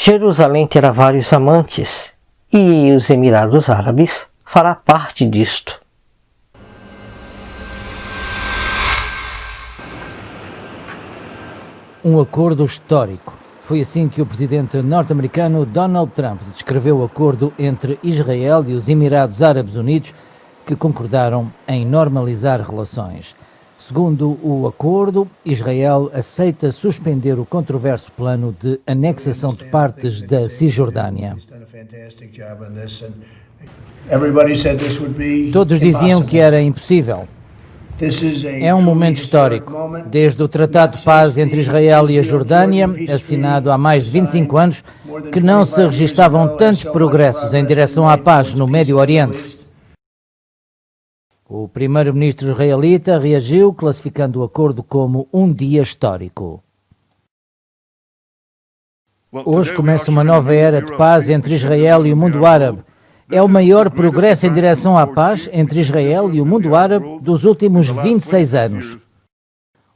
Jerusalém terá vários amantes, e os Emirados Árabes fará parte disto. Um acordo histórico. Foi assim que o presidente norte-americano Donald Trump descreveu o acordo entre Israel e os Emirados Árabes Unidos, que concordaram em normalizar relações. Segundo o acordo, Israel aceita suspender o controverso plano de anexação de partes da Cisjordânia. Todos diziam que era impossível. É um momento histórico. Desde o Tratado de Paz entre Israel e a Jordânia, assinado há mais de 25 anos, que não se registavam tantos progressos em direção à paz no Médio Oriente. O primeiro-ministro israelita reagiu, classificando o acordo como um dia histórico. Hoje começa uma nova era de paz entre Israel e o mundo árabe. É o maior progresso em direção à paz entre Israel e o mundo árabe dos últimos 26 anos.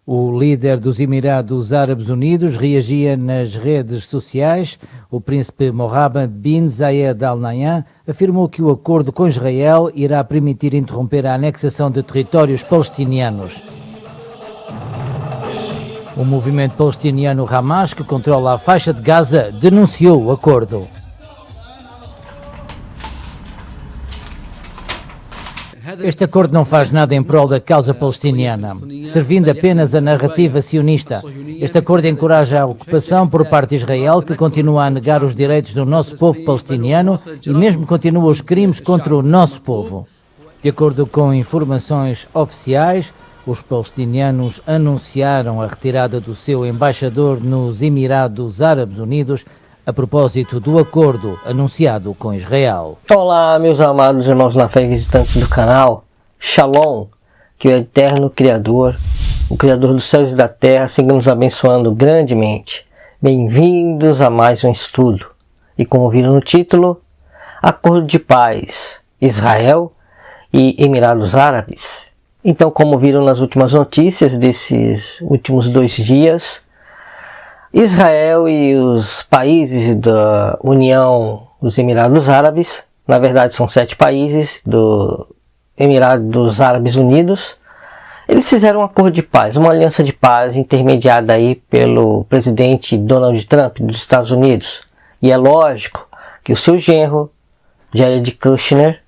O líder dos Emirados Árabes Unidos reagia nas redes sociais. O príncipe Mohammed bin Zayed Al Nahyan afirmou que o acordo com Israel irá permitir interromper a anexação de territórios palestinianos. O movimento palestiniano Hamas, que controla a faixa de Gaza, denunciou o acordo. Este acordo não faz nada em prol da causa palestiniana, servindo apenas a narrativa sionista. Este acordo encoraja a ocupação por parte de Israel, que continua a negar os direitos do nosso povo palestiniano e mesmo continua os crimes contra o nosso povo. De acordo com informações oficiais, os palestinianos anunciaram a retirada do seu embaixador nos Emirados Árabes Unidos a propósito do acordo anunciado com Israel. Olá, meus amados irmãos na fé e visitantes do canal. Shalom, que o eterno Criador, o Criador dos céus e da terra, siga nos abençoando grandemente. Bem-vindos a mais um estudo. E como viram no título, Acordo de Paz, Israel e Emirados Árabes. Então, como viram nas últimas notícias desses últimos 2 dias, Israel e os países da União dos Emirados Árabes, na verdade são 7 países do Emirados Árabes Unidos, eles fizeram um acordo de paz, uma aliança de paz intermediada aí pelo presidente Donald Trump dos Estados Unidos. E é lógico que o seu genro, Jared Kushner,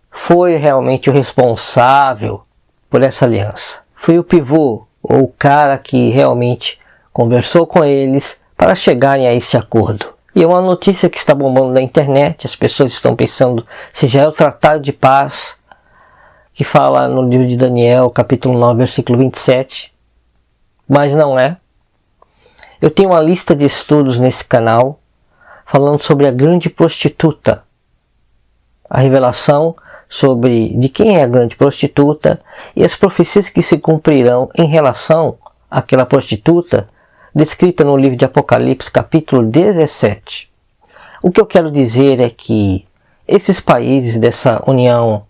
foi realmente o responsável por essa aliança. Foi o pivô, ou o cara que realmente conversou com eles para chegarem a esse acordo. E é uma notícia que está bombando na internet, as pessoas estão pensando se já é o Tratado de Paz, que fala no livro de Daniel, capítulo 9, versículo 27, mas não é. Eu tenho uma lista de estudos nesse canal, falando sobre a grande prostituta, a revelação sobre de quem é a grande prostituta e as profecias que se cumprirão em relação àquela prostituta, descrita no livro de Apocalipse, capítulo 17. O que eu quero dizer é que esses países dessa União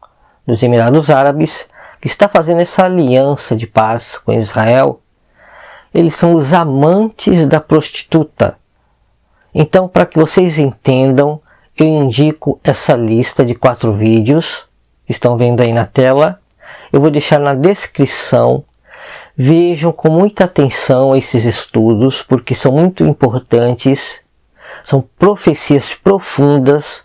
dos Emirados Árabes, que está fazendo essa aliança de paz com Israel, eles são os amantes da prostituta. Então, para que vocês entendam, eu indico essa lista de 4 vídeos, que estão vendo aí na tela. Eu vou deixar na descrição. Vejam com muita atenção esses estudos, porque são muito importantes, são profecias profundas,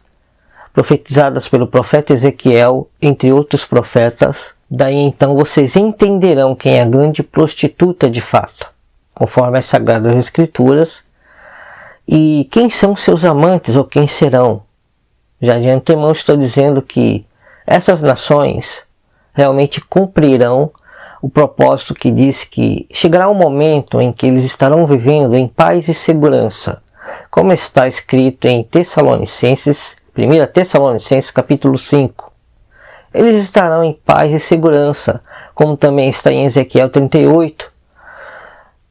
profetizadas pelo profeta Ezequiel, entre outros profetas. Daí então vocês entenderão quem é a grande prostituta de fato, conforme as Sagradas Escrituras, e quem são seus amantes ou quem serão. Já de antemão estou dizendo que essas nações realmente cumprirão o propósito que diz que chegará um momento em que eles estarão vivendo em paz e segurança, como está escrito em Tessalonicenses, 1 Tessalonicenses capítulo 5. Eles estarão em paz e segurança, como também está em Ezequiel 38,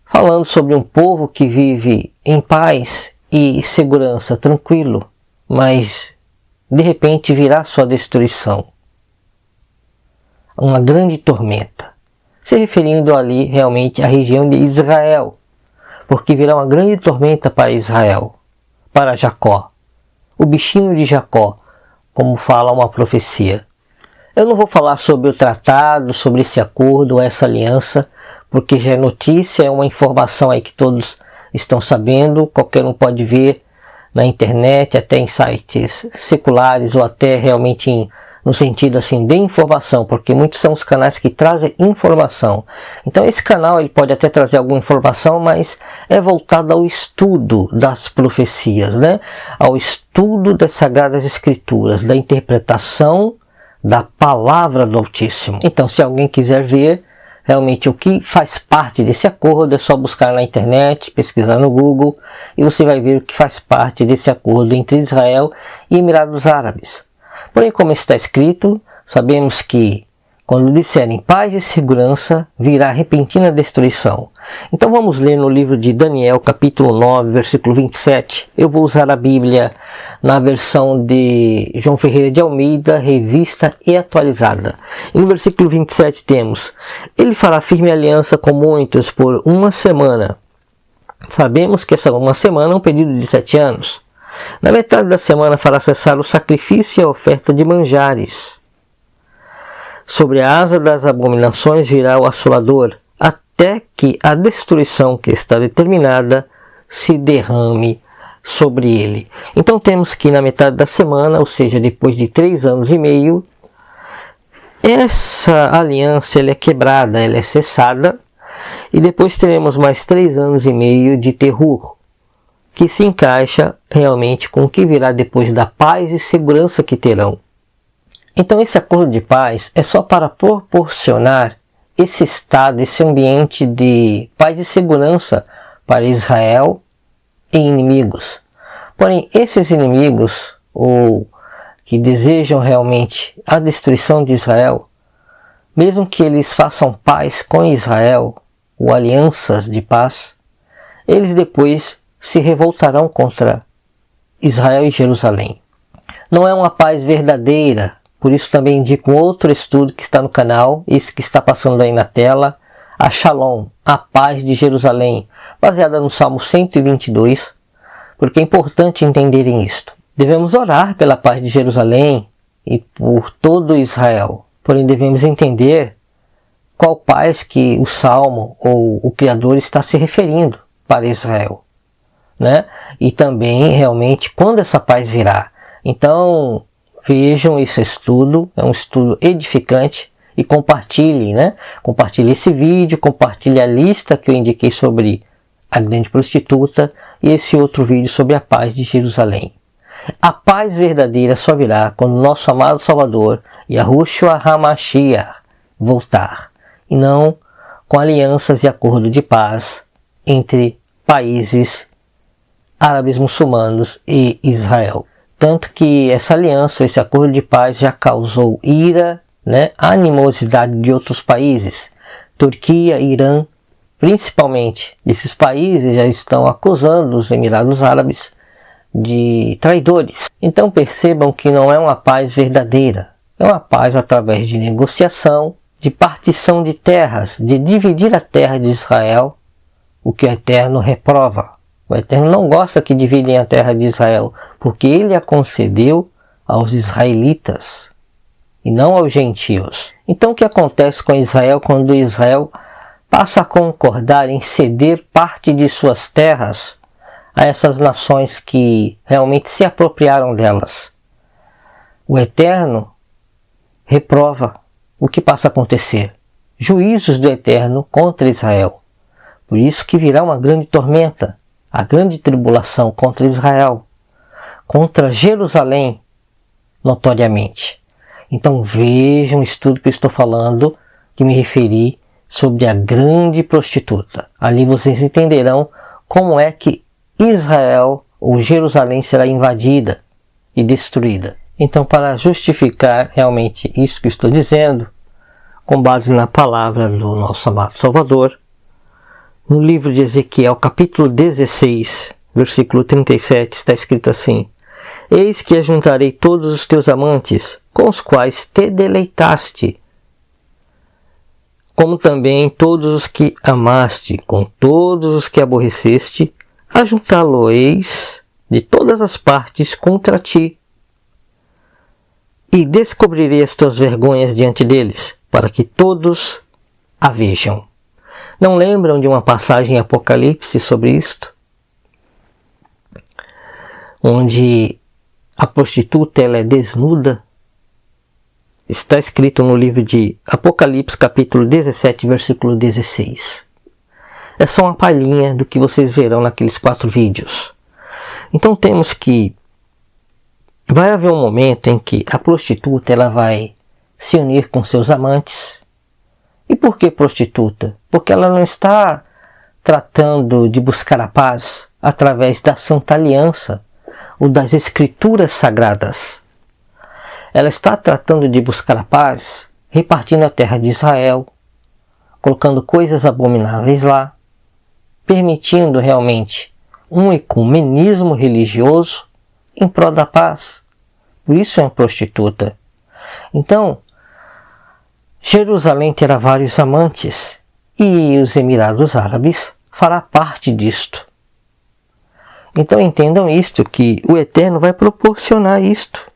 falando sobre um povo que vive em paz e segurança, tranquilo, mas de repente virá sua destruição, uma grande tormenta, se referindo ali realmente à região de Israel, porque virá uma grande tormenta para Israel, para Jacó, o bichinho de Jacó, como fala uma profecia. Eu não vou falar sobre o tratado, sobre esse acordo, essa aliança, porque já é notícia, é uma informação aí que todos estão sabendo, qualquer um pode ver na internet, até em sites seculares ou até realmente no sentido assim de informação, porque muitos são os canais que trazem informação. Então esse canal ele pode até trazer alguma informação, mas é voltado ao estudo das profecias, né? Ao estudo das Sagradas Escrituras, da interpretação da palavra do Altíssimo. Então se alguém quiser ver realmente o que faz parte desse acordo, é só buscar na internet, pesquisar no Google, e você vai ver o que faz parte desse acordo entre Israel e Emirados Árabes. Porém, como está escrito, sabemos que quando disserem paz e segurança, virá repentina destruição. Então vamos ler no livro de Daniel, capítulo 9, versículo 27. Eu vou usar a Bíblia na versão de João Ferreira de Almeida, revista e atualizada. E no versículo 27 temos: ele fará firme aliança com muitos por uma semana. Sabemos que essa uma semana é um período de 7 anos. Na metade da semana fará cessar o sacrifício e a oferta de manjares. Sobre a asa das abominações virá o assolador, até que a destruição que está determinada se derrame sobre ele. Então temos que na metade da semana, ou seja, depois de 3 anos e meio, essa aliança ela é quebrada, ela é cessada, e depois teremos mais 3 anos e meio de terror, que se encaixa realmente com o que virá depois da paz e segurança que terão. Então esse acordo de paz é só para proporcionar esse estado, esse ambiente de paz e segurança para Israel e inimigos. Porém, esses inimigos, ou que desejam realmente a destruição de Israel, mesmo que eles façam paz com Israel, ou alianças de paz, eles depois se revoltarão contra Israel e Jerusalém. Não é uma paz verdadeira. Por isso também indico um outro estudo que está no canal, esse que está passando aí na tela, a Shalom, a paz de Jerusalém, baseada no Salmo 122, porque é importante entenderem isto. Devemos orar pela paz de Jerusalém e por todo Israel, porém devemos entender qual paz que o Salmo ou o Criador está se referindo para Israel, né? E também realmente quando essa paz virá. Então vejam esse estudo, é um estudo edificante, e compartilhem, né? Compartilhe esse vídeo, compartilhe a lista que eu indiquei sobre a grande prostituta e esse outro vídeo sobre a paz de Jerusalém. A paz verdadeira só virá quando nosso amado Salvador, Yahushua HaMashiach, voltar, e não com alianças e acordo de paz entre países árabes muçulmanos e Israel. Tanto que essa aliança, esse acordo de paz já causou ira, né, animosidade de outros países. Turquia, Irã, principalmente. Esses países já estão acusando os Emirados Árabes de traidores. Então percebam que não é uma paz verdadeira. É uma paz através de negociação, de partição de terras, de dividir a terra de Israel, o que o Eterno reprova. O Eterno não gosta que dividem a terra de Israel, porque ele a concedeu aos israelitas e não aos gentios. Então o que acontece com Israel quando Israel passa a concordar em ceder parte de suas terras a essas nações que realmente se apropriaram delas? O Eterno reprova. O que passa a acontecer? Juízos do Eterno contra Israel. Por isso que virá uma grande tormenta, a grande tribulação contra Israel, contra Jerusalém, notoriamente. Então vejam o estudo que eu estou falando, que me referi sobre a grande prostituta. Ali vocês entenderão como é que Israel ou Jerusalém será invadida e destruída. Então, para justificar realmente isso que estou dizendo, com base na palavra do nosso amado Salvador, no livro de Ezequiel, capítulo 16, versículo 37, está escrito assim: eis que ajuntarei todos os teus amantes, com os quais te deleitaste, como também todos os que amaste, com todos os que aborreceste, ajuntá-lo-eis de todas as partes contra ti, e descobrirei as tuas vergonhas diante deles, para que todos a vejam. Não lembram de uma passagem em Apocalipse sobre isto? Onde a prostituta ela é desnuda? Está escrito no livro de Apocalipse, capítulo 17, versículo 16. É só uma palhinha do que vocês verão naqueles 4 vídeos. Então temos que vai haver um momento em que a prostituta ela vai se unir com seus amantes. E por que prostituta? Porque ela não está tratando de buscar a paz através da Santa Aliança ou das Escrituras Sagradas. Ela está tratando de buscar a paz repartindo a terra de Israel, colocando coisas abomináveis lá, permitindo realmente um ecumenismo religioso em prol da paz. Por isso é uma prostituta. Então, Jerusalém terá vários amantes e os Emirados Árabes fará parte disto. Então entendam isto, que o Eterno vai proporcionar isto.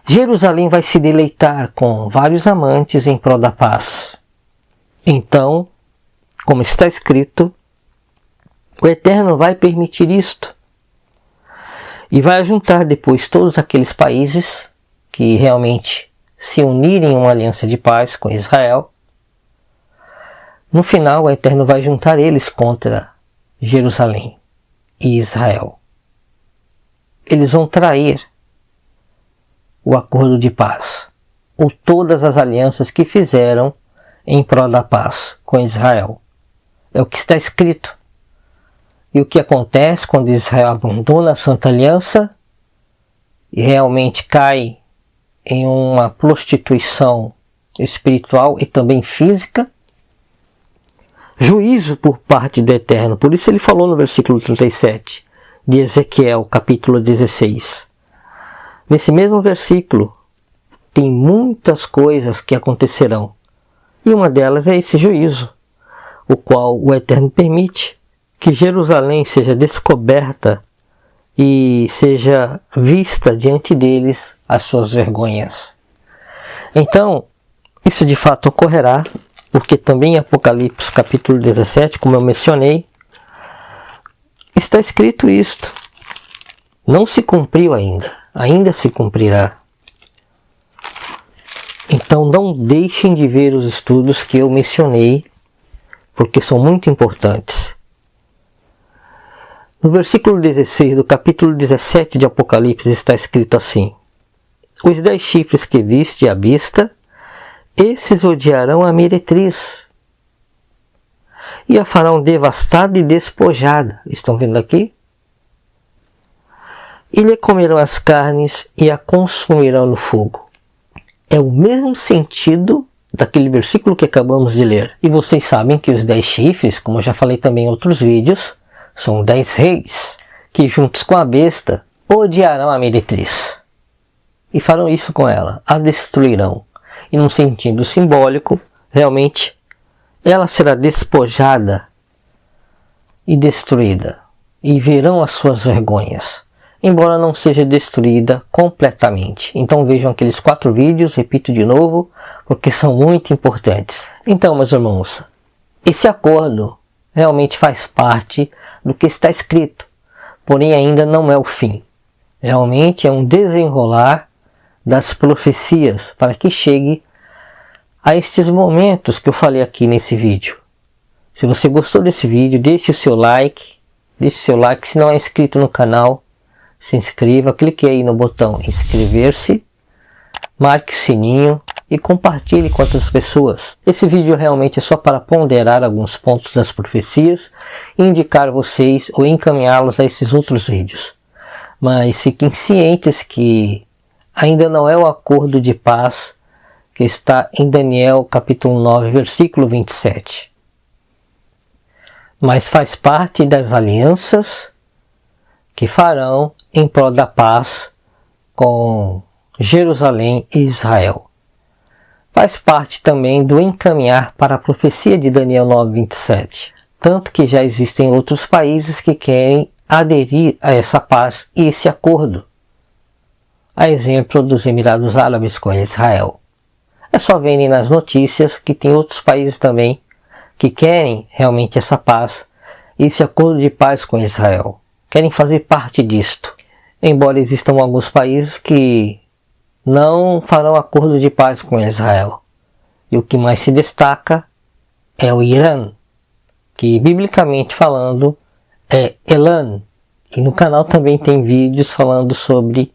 Jerusalém vai se deleitar com vários amantes em prol da paz. Então, como está escrito, o Eterno vai permitir isto. E vai juntar depois todos aqueles países que realmente se unirem em uma aliança de paz com Israel. No final, o Eterno vai juntar eles contra Jerusalém e Israel. Eles vão trair o acordo de paz, ou todas as alianças que fizeram em prol da paz com Israel. É o que está escrito. E o que acontece quando Israel abandona a Santa Aliança e realmente cai em uma prostituição espiritual e também física? Juízo por parte do Eterno. Por isso ele falou no versículo 37 de Ezequiel, capítulo 16. Nesse mesmo versículo tem muitas coisas que acontecerão. E uma delas é esse juízo, o qual o Eterno permite que Jerusalém seja descoberta e seja vista diante deles as suas vergonhas. Então, isso de fato ocorrerá, porque também em Apocalipse capítulo 17, como eu mencionei, está escrito isto. Não se cumpriu ainda se cumprirá. Então não deixem de ver os estudos que eu mencionei, porque são muito importantes. No versículo 16 do capítulo 17 de Apocalipse está escrito assim: os 10 chifres que viste à vista, esses odiarão a meretriz e a farão devastada e despojada. Estão vendo aqui? E lhe comerão as carnes e a consumirão no fogo. É o mesmo sentido daquele versículo que acabamos de ler. E vocês sabem que os 10 chifres, como eu já falei também em outros vídeos, são 10 reis, que juntos com a besta odiarão a meretriz. E farão isso com ela, a destruirão. E num sentido simbólico, realmente, ela será despojada e destruída. E verão as suas vergonhas, embora não seja destruída completamente. Então vejam aqueles 4 vídeos, repito de novo, porque são muito importantes. Então, meus irmãos, esse acordo realmente faz parte do que está escrito, porém ainda não é o fim. Realmente é um desenrolar das profecias para que chegue a estes momentos que eu falei aqui nesse vídeo. Se você gostou desse vídeo, deixe o seu like, se não é inscrito no canal, se inscreva, clique aí no botão inscrever-se, marque o sininho e compartilhe com outras pessoas. Esse vídeo realmente é só para ponderar alguns pontos das profecias e indicar vocês ou encaminhá-los a esses outros vídeos. Mas fiquem cientes que ainda não é o acordo de paz que está em Daniel capítulo 9, versículo 27. Mas faz parte das alianças que farão em prol da paz com Jerusalém e Israel. Faz parte também do encaminhar para a profecia de Daniel 9, 27. Tanto que já existem outros países que querem aderir a essa paz e esse acordo. A exemplo dos Emirados Árabes com Israel. É só verem nas notícias que tem outros países também que querem realmente essa paz e esse acordo de paz com Israel. Querem fazer parte disto. Embora existam alguns países que não farão acordo de paz com Israel. E o que mais se destaca é o Irã, que biblicamente falando é Elan. E no canal também tem vídeos falando sobre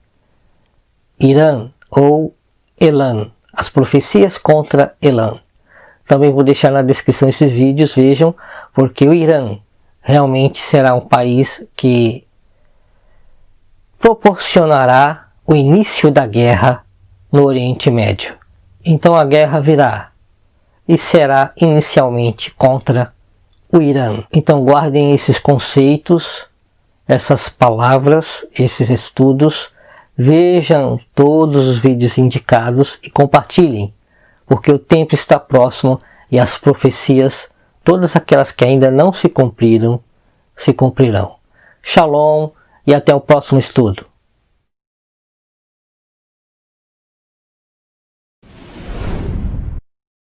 Irã ou Elan, as profecias contra Elan. Também vou deixar na descrição esses vídeos, vejam, porque o Irã realmente será um país que proporcionará o início da guerra no Oriente Médio. Então a guerra virá e será inicialmente contra o Irã. Então guardem esses conceitos, essas palavras, esses estudos, vejam todos os vídeos indicados e compartilhem, porque o tempo está próximo e as profecias, todas aquelas que ainda não se cumpriram, se cumprirão. Shalom e até o próximo estudo.